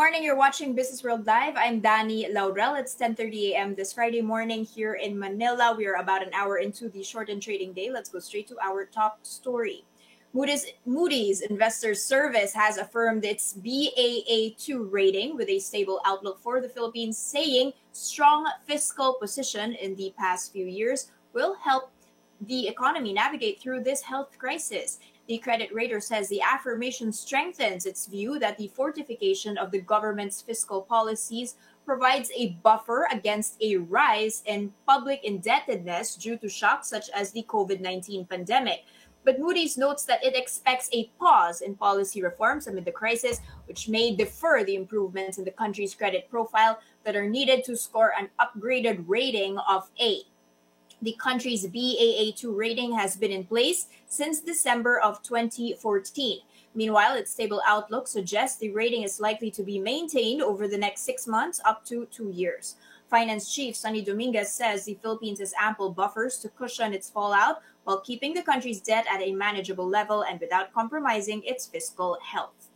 morning. You're watching Business World Live. I'm Danny Laurel. It's 10:30 a.m. this Friday morning here in Manila. We are about an hour into the shortened trading day. Let's go straight to our top story. Moody's Investors Service has affirmed its Baa2 rating with a stable outlook for the Philippines, saying strong fiscal position in the past few years will help the economy navigate through this health crisis. The credit rater says the affirmation strengthens its view that the fortification of the government's fiscal policies provides a buffer against a rise in public indebtedness due to shocks such as the COVID-19 pandemic. But Moody's notes that it expects a pause in policy reforms amid the crisis, which may defer the improvements in the country's credit profile that are needed to score an upgraded rating of A. The country's Baa2 rating has been in place since December of 2014. Meanwhile, its stable outlook suggests the rating is likely to be maintained over the next 6 months up to 2 years. Finance Chief Sonny Dominguez says the Philippines has ample buffers to cushion its fallout while keeping the country's debt at a manageable level and without compromising its fiscal health.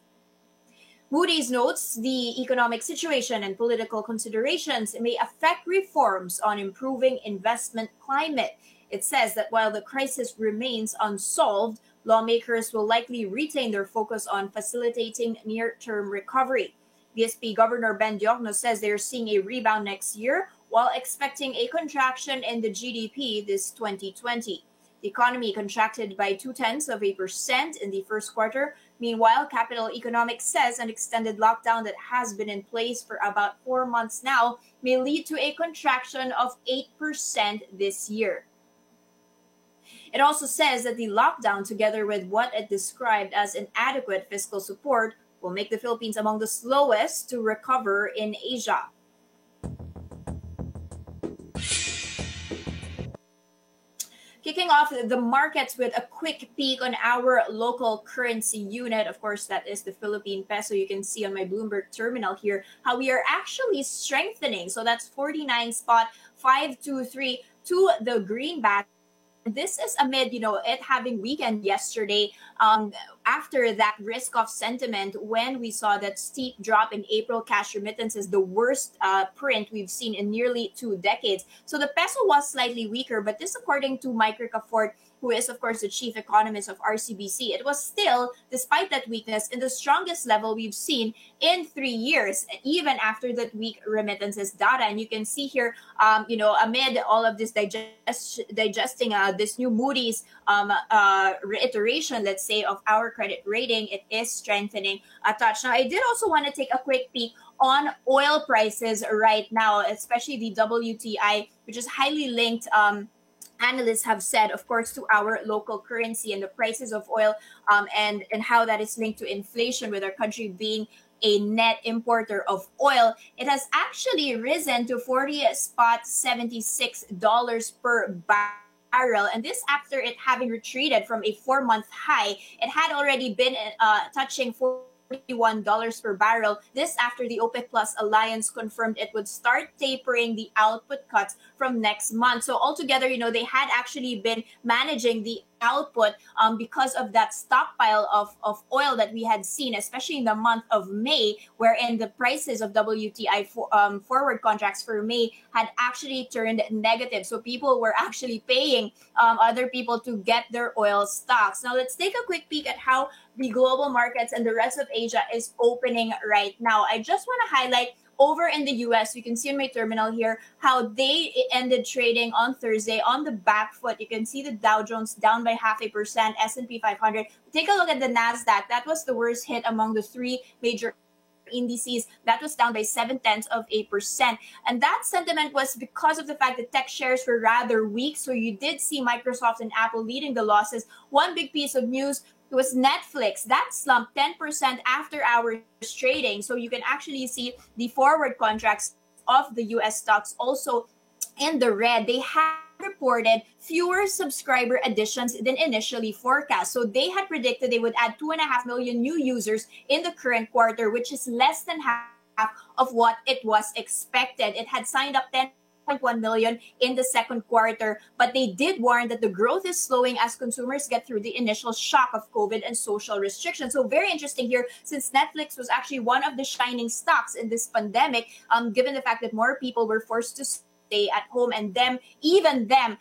Moody's notes the economic situation and political considerations may affect reforms on improving investment climate. It says that while the crisis remains unsolved, lawmakers will likely retain their focus on facilitating near-term recovery. BSP Governor Ben Diokno says they're seeing a rebound next year while expecting a contraction in the GDP this 2020. The economy contracted by 0.2% in the first quarter. Meanwhile, Capital Economics says an extended lockdown that has been in place for about 4 months now may lead to a contraction of 8% this year. It also says that the lockdown, together with what it described as inadequate fiscal support, will make the Philippines among the slowest to recover in Asia. Kicking off the markets with a quick peek on our local currency unit. Of course, that is the Philippine peso. You can see on my Bloomberg terminal here how we are actually strengthening. So that's 49.523 to the greenback. This is amid, it having weakened yesterday after that risk-off sentiment when we saw that steep drop in April cash remittances, the worst print we've seen in nearly 2 decades. So the peso was slightly weaker, but this according to Mike Ricafort, who is, of course, the chief economist of RCBC. It was still, despite that weakness, in the strongest level we've seen in 3 years, even after that weak remittances data. And you can see here, amid all of this digesting this new Moody's reiteration, let's say, of our credit rating, it is strengthening a touch. Now, I did also want to take a quick peek on oil prices right now, especially the WTI, which is highly linked, analysts have said, of course, to our local currency and the prices of oil and how that is linked to inflation, with our country being a net importer of oil. It has actually risen to $40.76 per barrel. And this after it having retreated from a 4-month high. It had already been touching $41 per barrel. This after the OPEC Plus alliance confirmed it would start tapering the output cuts from next month. So altogether, they had actually been managing the output because of that stockpile of oil that we had seen, especially in the month of May, wherein the prices of WTI forward contracts for May had actually turned negative. So people were actually paying other people to get their oil stocks. Now let's take a quick peek at how the global markets and the rest of Asia is opening right now. I just want to highlight over in the US, you can see on my terminal here how they ended trading on Thursday on the back foot. You can see the Dow Jones down by 0.5%, S&P 500. Take a look at the NASDAQ. That was the worst hit among the 3 major indices. That was down by 0.7%. And that sentiment was because of the fact that tech shares were rather weak. So you did see Microsoft and Apple leading the losses. One big piece of news was Netflix. That slumped 10% after hours trading. So you can actually see the forward contracts of the US stocks also in the red. They had reported fewer subscriber additions than initially forecast. So they had predicted they would add 2.5 million new users in the current quarter, which is less than half of what it was expected. It had signed up 10 1 million in the second quarter, but they did warn that the growth is slowing as consumers get through the initial shock of COVID and social restrictions. So very interesting here, since Netflix was actually one of the shining stocks in this pandemic, given the fact that more people were forced to stay at home, and even them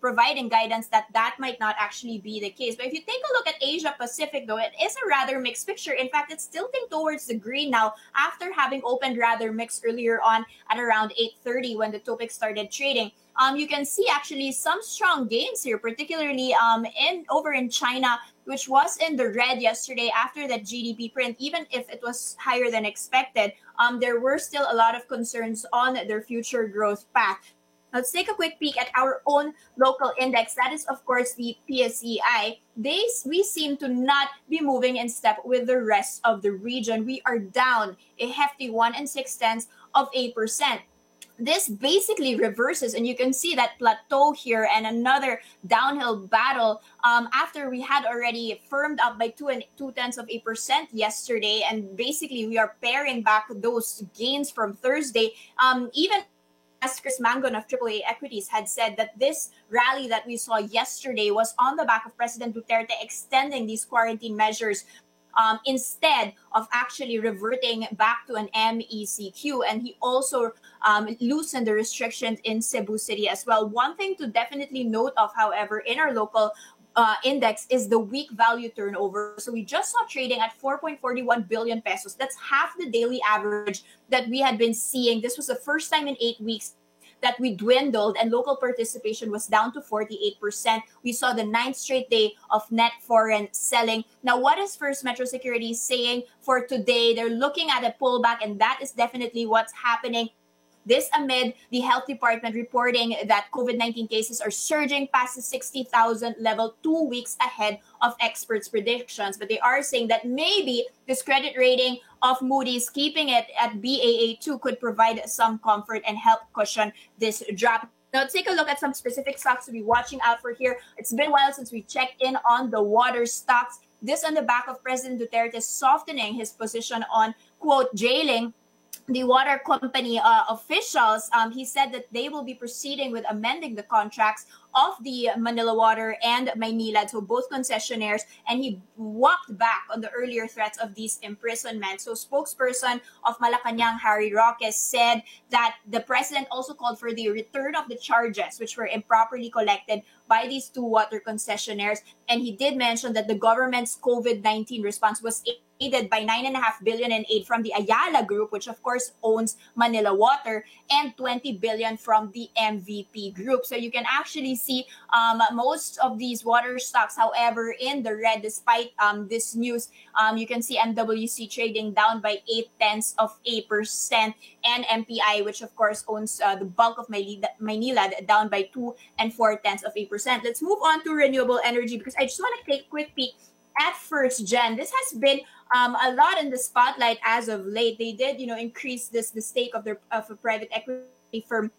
providing guidance that that might not actually be the case. But if you take a look at Asia Pacific, though, it is a rather mixed picture. In fact, it's tilting towards the green now after having opened rather mixed earlier on at around 8:30 when the topic started trading. You can see actually some strong gains here, particularly in over in China, which was in the red yesterday after that GDP print. Even if it was higher than expected, there were still a lot of concerns on their future growth path. Let's take a quick peek at our own local index. That is, of course, the PSEI. We seem to not be moving in step with the rest of the region. We are down a hefty 1.6%. This basically reverses, and you can see that plateau here and another downhill battle after we had already firmed up by 2.2% yesterday, and basically we are paring back those gains from Thursday. Even as Chris Mangon of AAA Equities had said that this rally that we saw yesterday was on the back of President Duterte extending these quarantine measures instead of actually reverting back to an MECQ. And he also loosened the restrictions in Cebu City as well. One thing to definitely note of, however, in our local index is the week value turnover. So we just saw trading at 4.41 billion pesos. That's half the daily average that we had been seeing. This was the first time in 8 weeks that we dwindled, and local participation was down to 48%. We saw the 9th straight day of net foreign selling. Now, what is First Metro Securities saying for today? They're looking at a pullback, and that is definitely what's happening. This amid the health department reporting that COVID-19 cases are surging past the 60,000 level 2 weeks ahead of experts' predictions. But they are saying that maybe this credit rating of Moody's keeping it at Baa2 could provide some comfort and help cushion this drop. Now, take a look at some specific stocks to be watching out for here. It's been a while since we checked in on the water stocks. This on the back of President Duterte softening his position on, quote, jailing the water company officials. He said that they will be proceeding with amending the contracts of the Manila Water and Maynilad, so both concessionaires, and he walked back on the earlier threats of these imprisonments. So spokesperson of Malacanang, Harry Roque, said that the president also called for the return of the charges which were improperly collected by these two water concessionaires, and he did mention that the government's COVID-19 response was aided by 9.5 billion in aid from the Ayala Group, which of course owns Manila Water, and 20 billion from the MVP Group. So you can actually see most of these water stocks, however, in the red despite this news. You can see MWC trading down by 0.8%, and MPI, which of course owns the bulk of Maynilad, down by 2.4%. Let's move on to renewable energy, because I just want to take a quick peek at First Gen. This has been a lot in the spotlight as of late. They did, increase the stake of a private equity firm,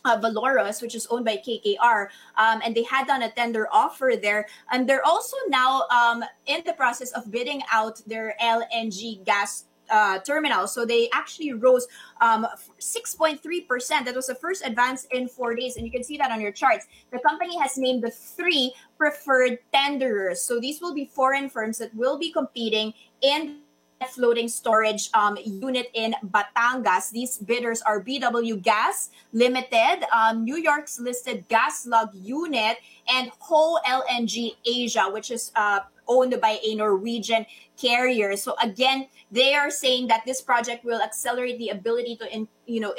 Valoros, which is owned by KKR, and they had done a tender offer there, and they're also now in the process of bidding out their LNG gas terminal. So they actually rose 6.3%. That was the first advance in 4 days, and you can see that on your charts. The company has named the 3 preferred tenderers. So these will be foreign firms that will be competing in floating storage unit in Batangas. These bidders are BW Gas Limited, New York's listed Gaslug unit, and Ho LNG Asia, which is owned by a Norwegian carrier. So again, they are saying that this project will accelerate the ability to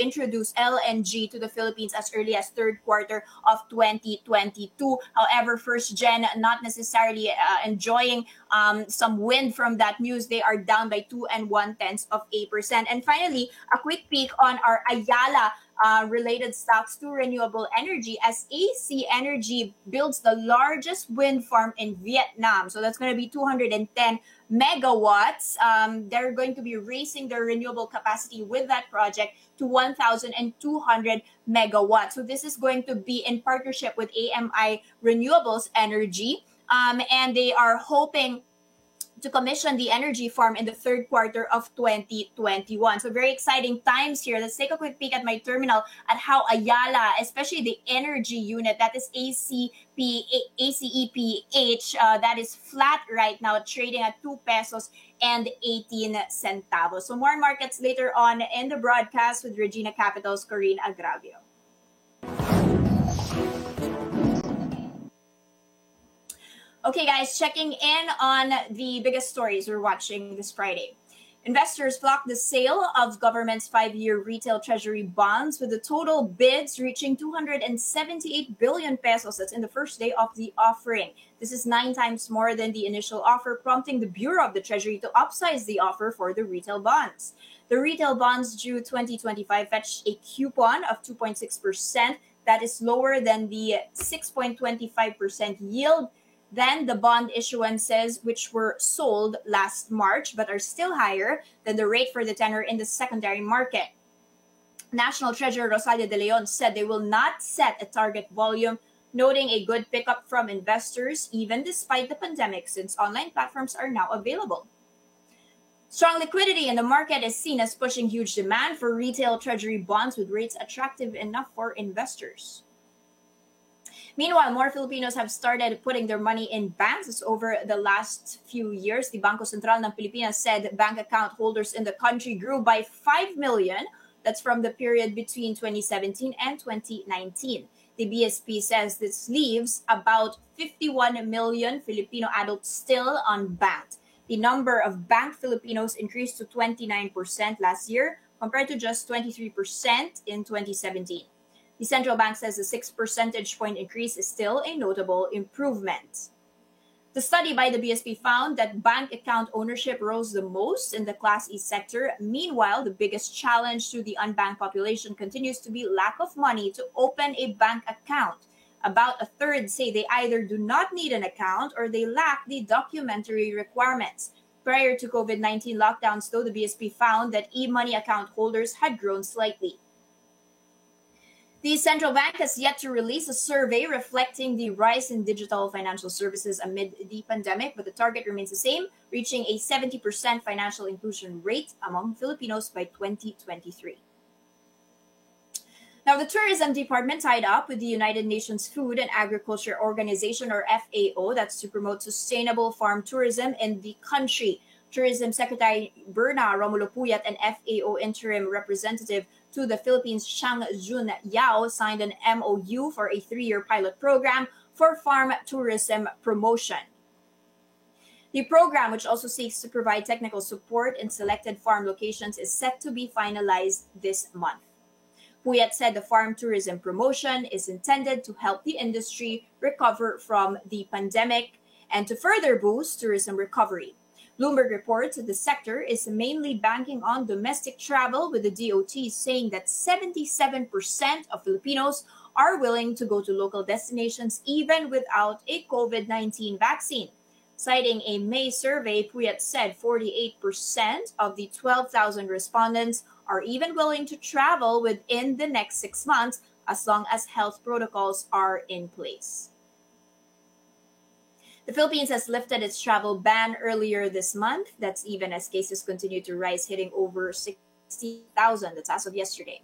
introduce LNG to the Philippines as early as third quarter of 2022. However, First Gen not necessarily enjoying some wind from that news. They are down by 2.1%. And finally, a quick peek on our Ayala related stocks to renewable energy, as AC Energy builds the largest wind farm in Vietnam. So that's going to be 210 megawatts. They're going to be raising their renewable capacity with that project to 1,200 megawatts. So this is going to be in partnership with AMI Renewables Energy, and they are hoping to commission the energy farm in the third quarter of 2021. So very exciting times here. Let's take a quick peek at my terminal at how Ayala, especially the energy unit, that is ACEPH, that is flat right now, trading at 2 pesos and 18 centavos. So more markets later on in the broadcast with Regina Capital's Corinne Agravio. Okay, guys, checking in on the biggest stories we're watching this Friday. Investors flocked the sale of government's 5-year retail treasury bonds, with the total bids reaching 278 billion pesos. That's in the first day of the offering. This is 9 times more than the initial offer, prompting the Bureau of the Treasury to upsize the offer for the retail bonds. The retail bonds due 2025 fetched a coupon of 2.6%. That is lower than the 6.25% yield than the bond issuances which were sold last March, but are still higher than the rate for the tenor in the secondary market. National Treasurer Rosalia De Leon said they will not set a target volume, noting a good pickup from investors even despite the pandemic, since online platforms are now available. Strong liquidity in the market is seen as pushing huge demand for retail treasury bonds, with rates attractive enough for investors. Meanwhile, more Filipinos have started putting their money in banks. Over the last few years, the Bangko Sentral ng Pilipinas said bank account holders in the country grew by 5 million. That's from the period between 2017 and 2019. The BSP says this leaves about 51 million Filipino adults still unbanked. The number of banked Filipinos increased to 29% last year, compared to just 23% in 2017. The central bank says a 6 percentage point increase is still a notable improvement. The study by the BSP found that bank account ownership rose the most in the Class E sector. Meanwhile, the biggest challenge to the unbanked population continues to be lack of money to open a bank account. About a third say they either do not need an account or they lack the documentary requirements. Prior to COVID-19 lockdowns, though, the BSP found that e-money account holders had grown slightly. The central bank has yet to release a survey reflecting the rise in digital financial services amid the pandemic, but the target remains the same, reaching a 70% financial inclusion rate among Filipinos by 2023. Now, the tourism department tied up with the United Nations Food and Agriculture Organization, or FAO, that's to promote sustainable farm tourism in the country. Tourism Secretary Berna Romulo Puyat and FAO interim representative to the Philippines, Chang Jun Yao, signed an MOU for a 3-year pilot program for farm tourism promotion. The program, which also seeks to provide technical support in selected farm locations, is set to be finalized this month. Puyat said the farm tourism promotion is intended to help the industry recover from the pandemic and to further boost tourism recovery. Bloomberg reports that the sector is mainly banking on domestic travel, with the DOT saying that 77% of Filipinos are willing to go to local destinations even without a COVID-19 vaccine. Citing a May survey, Puyat said 48% of the 12,000 respondents are even willing to travel within the next 6 months as long as health protocols are in place. The Philippines has lifted its travel ban earlier this month. That's even as cases continue to rise, hitting over 60,000. That's as of yesterday.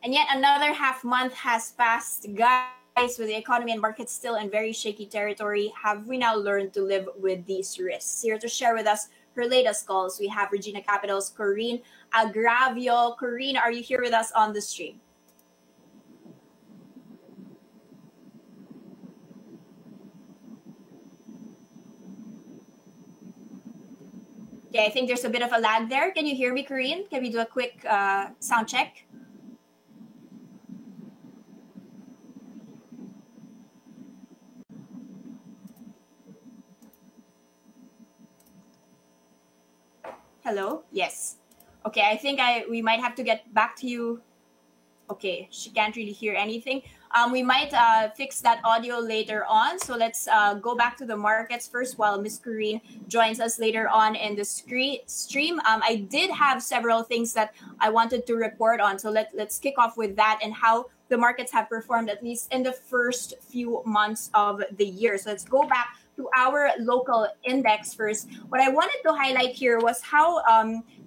And yet another half month has passed, guys, with the economy and markets still in very shaky territory. Have we now learned to live with these risks? Here to share with us her latest calls, we have Regina Capital's Corinne Agravio. Corinne, are you here with us on the stream? Okay, I think there's a bit of a lag there. Can you hear me, Corinne? Can we do a quick sound check? Hello? Yes. Okay, I think we might have to get back to you. Okay, she can't really hear anything. We might fix that audio later on. So let's go back to the markets first while Miss Corrine joins us later on in the stream. I did have several things that I wanted to report on. So let's kick off with that and how the markets have performed, at least in the first few months of the year. So let's go back to our local index first. What I wanted to highlight here was how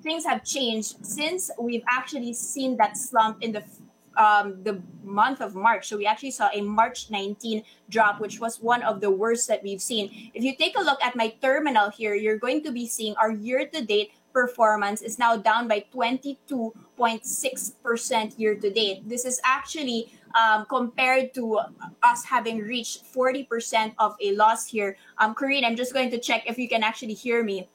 things have changed since we've actually seen that slump in the month of March. So we actually saw a March 19 drop, which was one of the worst that we've seen. If you take a look at my terminal here, you're going to be seeing our year-to-date performance is now down by 22.6% year-to-date. This is actually compared to us having reached 40% of a loss here. Corinne, I'm just going to check if you can actually hear me.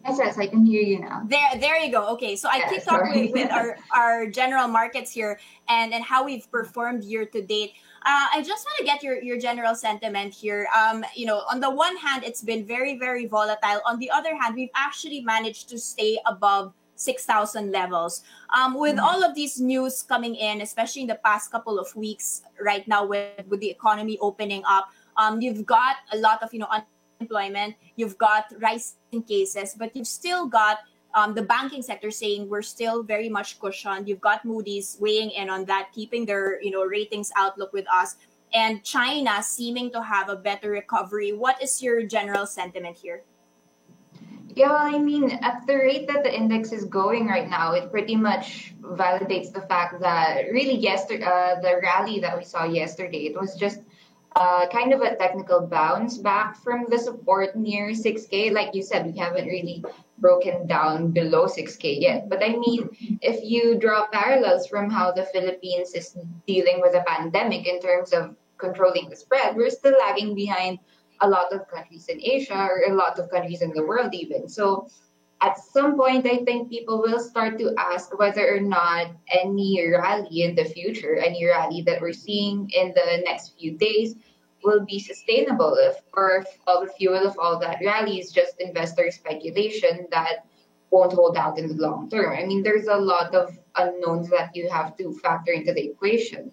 Yes, I can hear you now. There you go. Okay, so I kicked off with our general markets here and how we've performed year to date. I just want to get your general sentiment here. On the one hand, it's been very, very volatile. On the other hand, we've actually managed to stay above 6,000 levels. With all of these news coming in, especially in the past couple of weeks right now with the economy opening up, you've got a lot of, unemployment, you've got rising cases, but you've still got the banking sector saying we're still very much cushioned. You've got Moody's weighing in on that, keeping their ratings outlook with us, and China seeming to have a better recovery. What is your general sentiment here? Yeah, well, I mean, at the rate that the index is going right now, it pretty much validates the fact that really the rally that we saw yesterday, it was just kind of a technical bounce back from the support near 6K. Like you said, we haven't really broken down below 6K yet. But I mean, if you draw parallels from how the Philippines is dealing with a pandemic in terms of controlling the spread, we're still lagging behind a lot of countries in Asia or a lot of countries in the world even. So at some point, I think people will start to ask whether or not any rally in the future, any rally that we're seeing in the next few days, will be sustainable, or if all the fuel of all that rally is just investor speculation that won't hold out in the long term. I mean, there's a lot of unknowns that you have to factor into the equation.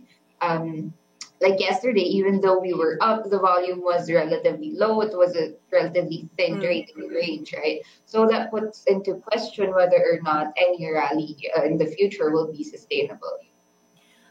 Like yesterday, even though we were up, the volume was relatively low. It was a relatively thin trading range, right? So that puts into question whether or not any rally in the future will be sustainable.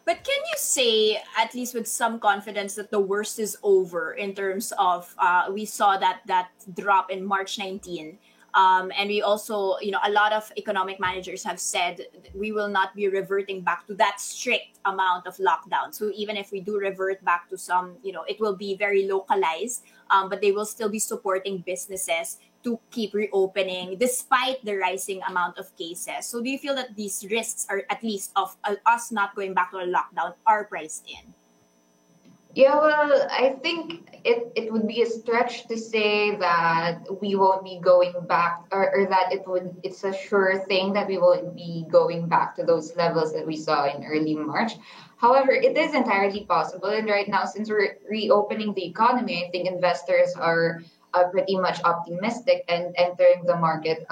But can you say, at least with some confidence, that the worst is over in terms of we saw that drop in March 19? And we also, a lot of economic managers have said we will not be reverting back to that strict amount of lockdown. So even if we do revert back to some, it will be very localized, but they will still be supporting businesses to keep reopening despite the rising amount of cases. So do you feel that these risks are, at least of us not going back to a lockdown, are priced in? Yeah, well, I think it would be a stretch to say that we won't be going back, or that it's a sure thing that we won't be going back to those levels that we saw in early March. However, it is entirely possible. And right now, since we're reopening the economy, I think investors are pretty much optimistic and entering the market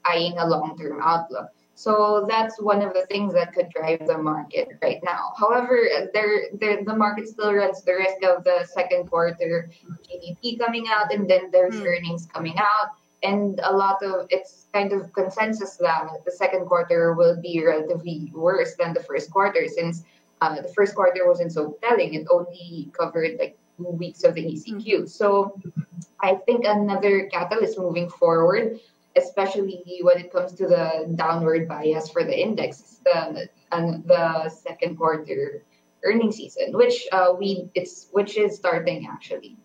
eyeing a long-term outlook. So that's one of the things that could drive the market right now. However, the market still runs the risk of the second quarter GDP coming out, and then there's earnings coming out. And a lot of it's kind of consensus that the second quarter will be relatively worse than the first quarter, since the first quarter wasn't so telling. It only covered like 2 weeks of the ECQ. So I think another catalyst moving forward, especially when it comes to the downward bias for the index, the second quarter earning season, which is starting actually.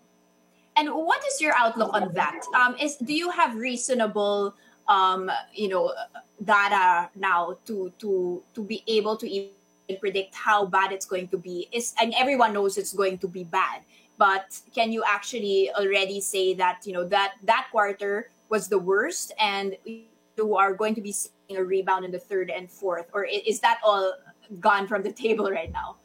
And what is your outlook on that? Do you have reasonable, data now to be able to even predict how bad it's going to be? And everyone knows it's going to be bad, but can you actually already say that that quarter was the worst, and you are going to be seeing a rebound in the third and fourth, or is that all gone from the table right now?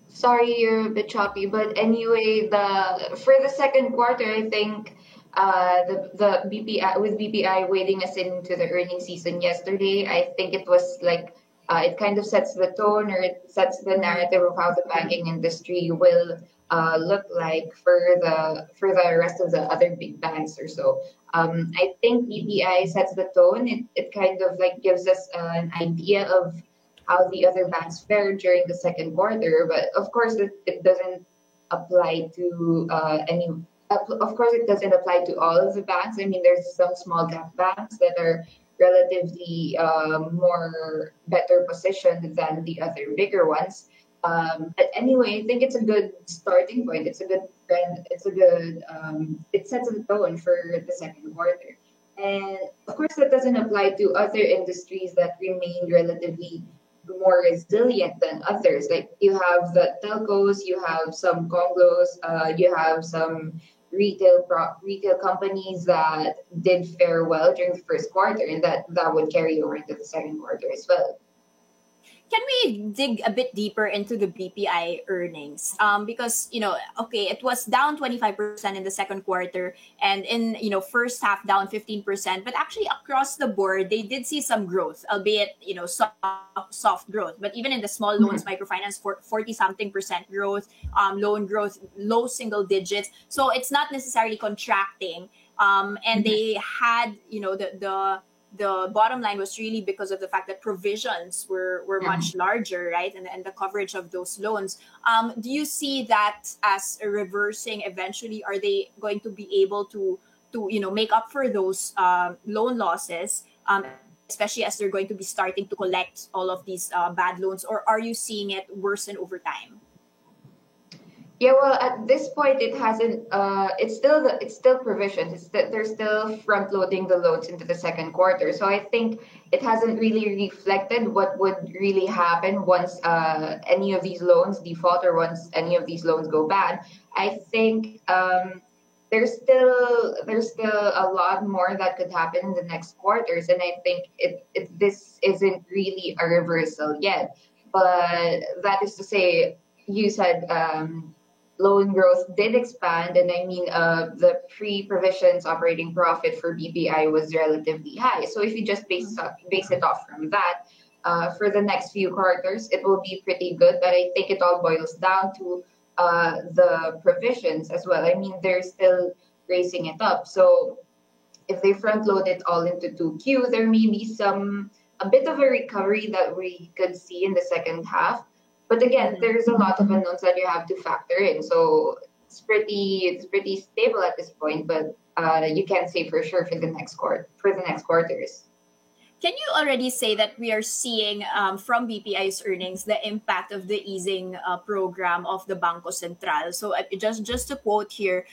Sorry, you're a bit choppy, but anyway, for the second quarter, I think the BPI, with BPI wading us into the earnings season yesterday, I think it was like it kind of sets the tone, or it sets the Mm-hmm. narrative of how the banking industry will look like for the rest of the other big banks or so. I think BPI sets the tone. It kind of like gives us an idea of how the other banks fared during the second quarter. But of course, it doesn't apply to any. Of course, it doesn't apply to all of the banks. I mean, there's some small cap banks that are relatively more better positioned than the other bigger ones. But anyway, I think it's a good starting point. It's a good trend. It's a good. It sets the tone for the second quarter. And of course, that doesn't apply to other industries that remain relatively more resilient than others. Like you have the telcos, you have some conglos, you have some retail companies that did fare well during the first quarter, and that would carry over into the second quarter as well. Can we dig a bit deeper into the BPI earnings? Because okay, it was down 25% in the second quarter, and in first half down 15%. But actually, across the board, they did see some growth, albeit soft growth. But even in the small loans, microfinance, 40 something percent growth, loan growth, low single digits. So it's not necessarily contracting. And they had the bottom line was really because of the fact that provisions were much larger, right? And the coverage of those loans. Do you see that as a reversing eventually? Are they going to be able to make up for those loan losses, especially as they're going to be starting to collect all of these bad loans, or are you seeing it worsen over time? Yeah, well, at this point, it hasn't. It's still provisions. It's that they're still front loading the loads into the second quarter. So I think it hasn't really reflected what would really happen once any of these loans default, or once any of these loans go bad. I think there's still a lot more that could happen in the next quarters, and I think this isn't really a reversal yet. But that is to say, you said. Loan growth did expand, and I mean, the pre-provisions operating profit for BPI was relatively high. So if you just base it off from that, for the next few quarters, it will be pretty good. But I think it all boils down to the provisions as well. I mean, they're still raising it up. So if they front load it all into 2Q, there may be a bit of a recovery that we could see in the second half. But again, Mhm. there's a lot of unknowns that you have to factor in. So it's pretty stable at this point, but you can't say for sure for the next quarters. Can you already say that we are seeing from BPI's earnings the impact of the easing program of the Banco Central? So just to quote here,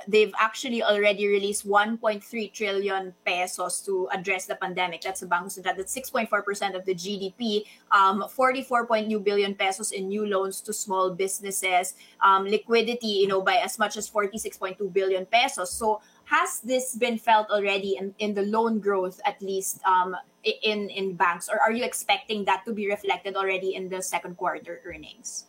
they've actually already released 1.3 trillion pesos to address the pandemic. That's the Banco Central. That's 6.4% of the GDP. 44 billion pesos in new loans to small businesses. Liquidity, by as much as 46.2 billion pesos. So has this been felt already in the loan growth, at least in banks, or are you expecting that to be reflected already in the second quarter earnings?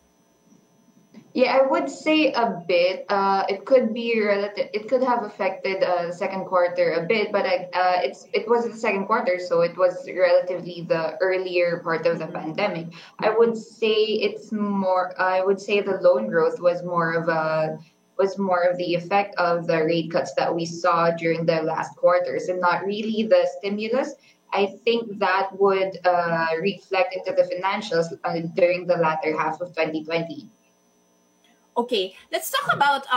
Yeah, I would say a bit. It could be relative. It could have affected the second quarter a bit, but it was the second quarter, so it was relatively the earlier part of the Mhm. pandemic. I would say it's more. I would say the loan growth was more of the effect of the rate cuts that we saw during the last quarters, and not really the stimulus. I think that would reflect into the financials during the latter half of 2020. Okay, let's talk about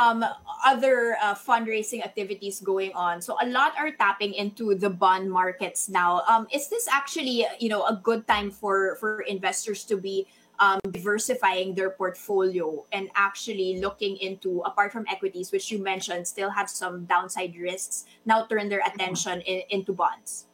other fundraising activities going on. So a lot are tapping into the bond markets now. Is this actually a good time for investors to be diversifying their portfolio and actually looking into, apart from equities, which you mentioned still have some downside risks, now turn their attention into bonds?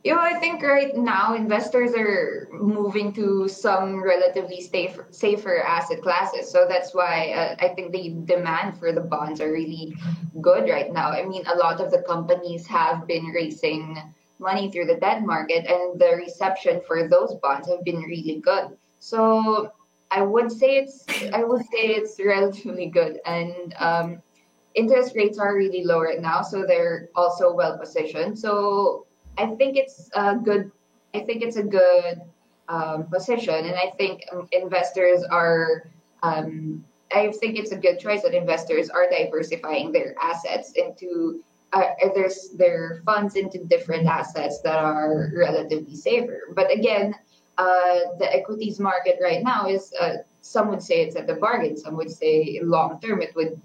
I think right now investors are moving to some relatively safer asset classes. So that's why I think the demand for the bonds are really good right now. I mean, a lot of the companies have been raising money through the debt market, and the reception for those bonds have been really good. So I would say it's relatively good, and interest rates are really low right now, so they're also well positioned. So I think it's good. I think it's a good position, and I think investors are. Um, I think it's a good choice that investors are diversifying their assets into their funds into different assets that are relatively safer. But again, the equities market right now is some would say it's at the bargain. Some would say long term it would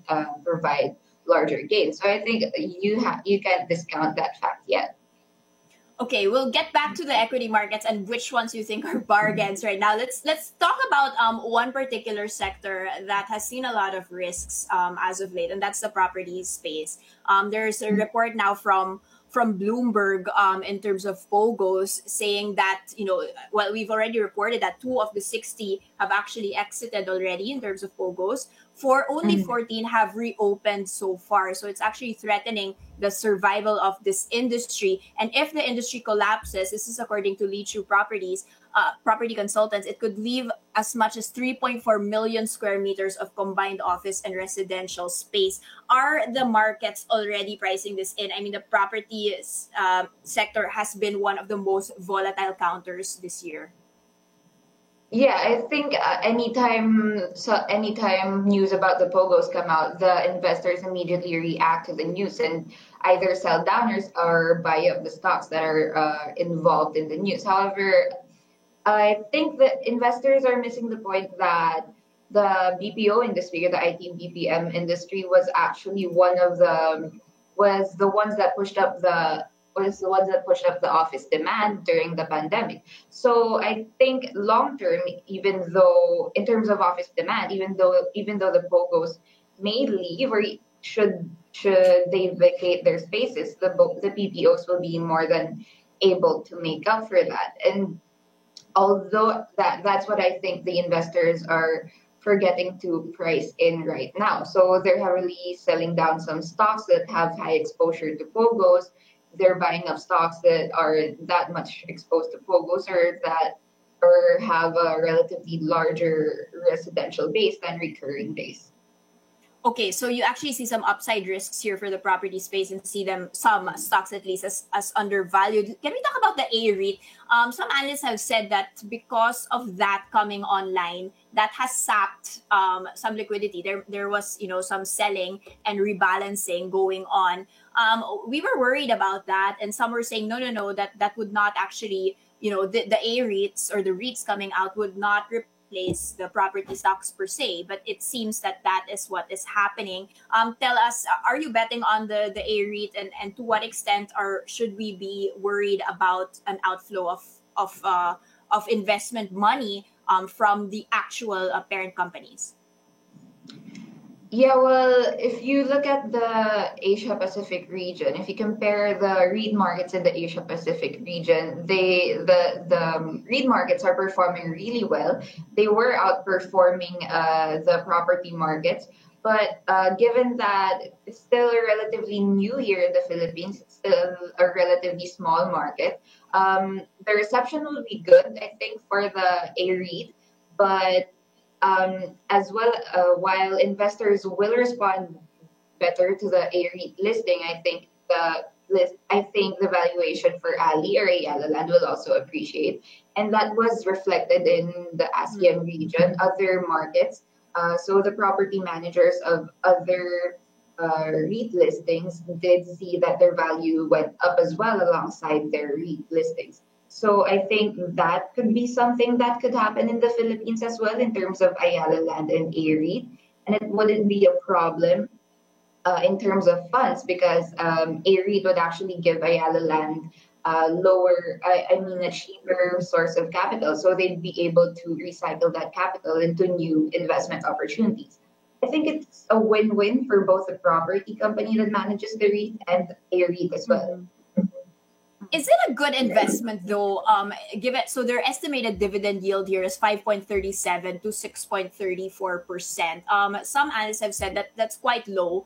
provide larger gains. So I think you can't discount that fact yet. Okay, we'll get back to the equity markets and which ones you think are bargains right now. Let's talk about one particular sector that has seen a lot of risks as of late, and that's the property space. There's a report now from Bloomberg in terms of POGOs saying that, well, we've already reported that two of the 60 have actually exited already in terms of POGOs. For only Mhm. 14 have reopened so far. So it's actually threatening the survival of this industry. And if the industry collapses, this is according to Lichu Properties, property consultants, it could leave as much as 3.4 million square meters of combined office and residential space. Are the markets already pricing this in? I mean, the property sector has been one of the most volatile counters this year. Yeah, I think anytime news about the Pogos come out, the investors immediately react to the news and either sell down or buy up the stocks that are involved in the news. However, I think that investors are missing the point that the BPO industry or the IT BPM industry was the ones that pushed up the office demand during the pandemic. So I think long term, even though in terms of office demand, even though the POGOs may leave or should they vacate their spaces, the BPOs will be more than able to make up for that. And although that's what I think the investors are forgetting to price in right now. So they're heavily selling down some stocks that have high exposure to Pogos. They're buying up stocks that are that much exposed to Pogos or have a relatively larger residential base than recurring base. Okay, so you actually see some upside risks here for the property space and see them, some stocks at least, as undervalued. Can we talk about the A REIT? Some analysts have said that because of that coming online, that has sapped some liquidity. There was, some selling and rebalancing going on. We were worried about that, and some were saying, no, no, no, that would not actually, the A REITs or the REITs coming out would not replace the property stocks per se, but it seems that that is what is happening. Tell us, are you betting on the A REIT, and to what extent should we be worried about an outflow of investment money from the actual parent companies? Yeah, well, if you look at the Asia Pacific region, if you compare the REIT markets in the Asia Pacific region, the REIT markets are performing really well. They were outperforming the property markets, but given that it's still a relatively new here in the Philippines, it's still a relatively small market, the reception will be good, I think, for the A REIT, but as well, while investors will respond better to the A-REIT listing, I think the valuation for Ali or Ayala Land will also appreciate, and that was reflected in the ASEAN region, other markets. So the property managers of other REIT listings did see that their value went up as well alongside their REIT listings. So I think that could be something that could happen in the Philippines as well in terms of Ayala Land and AREIT. And it wouldn't be a problem in terms of funds because AREIT would actually give Ayala Land a cheaper source of capital. So they'd be able to recycle that capital into new investment opportunities. I think it's a win-win for both the property company that manages the REIT and AREIT as well. Mhm. Is it a good investment though? Given so their estimated dividend yield here is 5.37 to 6.34%. Some analysts have said that that's quite low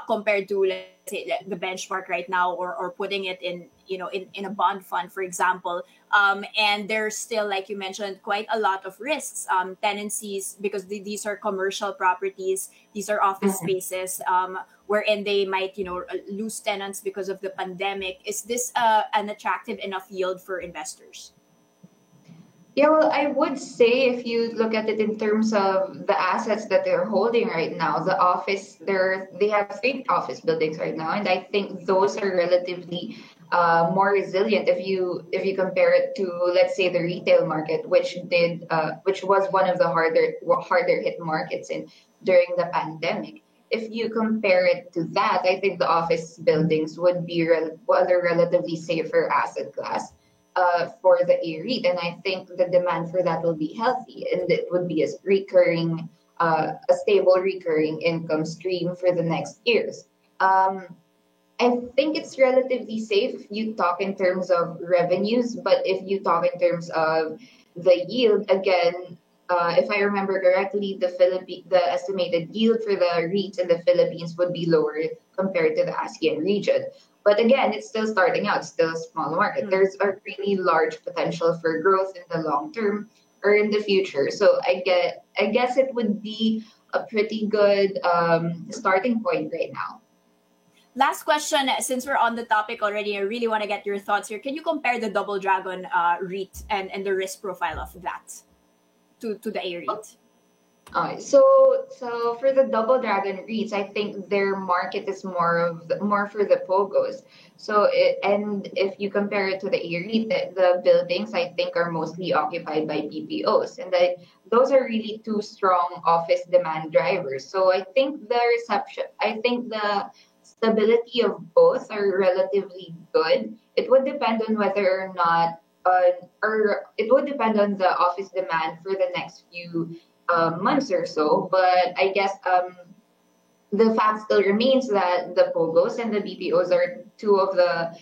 compared to, let's say, the benchmark right now, or putting it in, in a bond fund, for example. And there's still, like you mentioned, quite a lot of risks, tenancies, because these are commercial properties, these are office spaces, wherein they might, lose tenants because of the pandemic. Is this an attractive enough yield for investors? Yeah, well, I would say if you look at it in terms of the assets that they're holding right now, the office, they have three office buildings right now, and I think those are relatively more resilient if you compare it to, let's say, the retail market, which was one of the harder hit markets in during the pandemic. If you compare it to that, I think the office buildings would be a relatively safer asset class for the A-REIT. And I think the demand for that will be healthy and it would be a stable recurring income stream for the next years. Um, I think it's relatively safe if you talk in terms of revenues, but if you talk in terms of the yield, again, if I remember correctly, the estimated yield for the REITs in the Philippines would be lower compared to the ASEAN region. But again, it's still starting out, still a small market. Mm. There's a really large potential for growth in the long term or in the future. So I guess it would be a pretty good starting point right now. Last question, since we're on the topic already, I really want to get your thoughts here. Can you compare the Double Dragon REIT and the risk profile of that to the A REIT? So for the Double Dragon REITs, I think their market is more for the pogos. And if you compare it to the A-REIT, the buildings I think are mostly occupied by BPOs, and those are really two strong office demand drivers. So I think the stability of both are relatively good. It would depend on whether or not, or it would depend on the office demand for the next few months or so. But I guess the fact still remains that the POGOs and the BPOs are two of the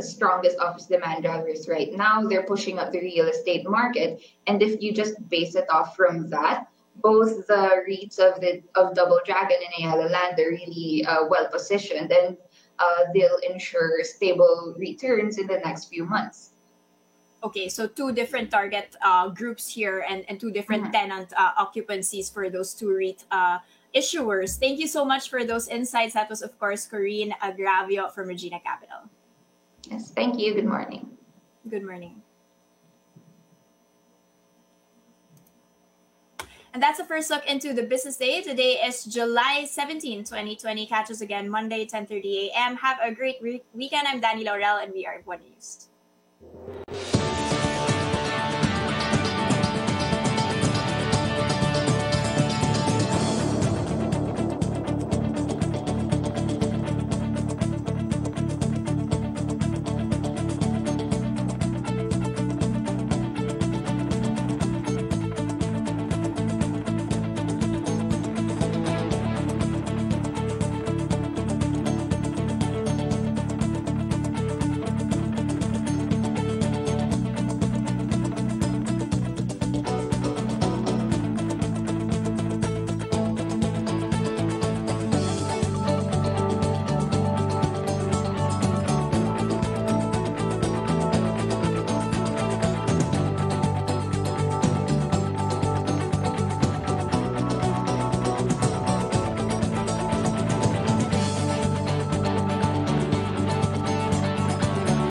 strongest office demand drivers right now. They're pushing up the real estate market, and if you just base it off from that, both the REITs of Double Dragon and Ayala Land are really well positioned, and they'll ensure stable returns in the next few months. Okay, so two different target groups here and two different Mhm. tenant occupancies for those two REIT issuers. Thank you so much for those insights. That was, of course, Corinne Agravio from Regina Capital. Yes, thank you. Good morning. Good morning. And that's the first look into the business day. Today is July 17, 2020. Catch us again Monday, 10:30 a.m. Have a great weekend. I'm Danny Laurel, and we are One News.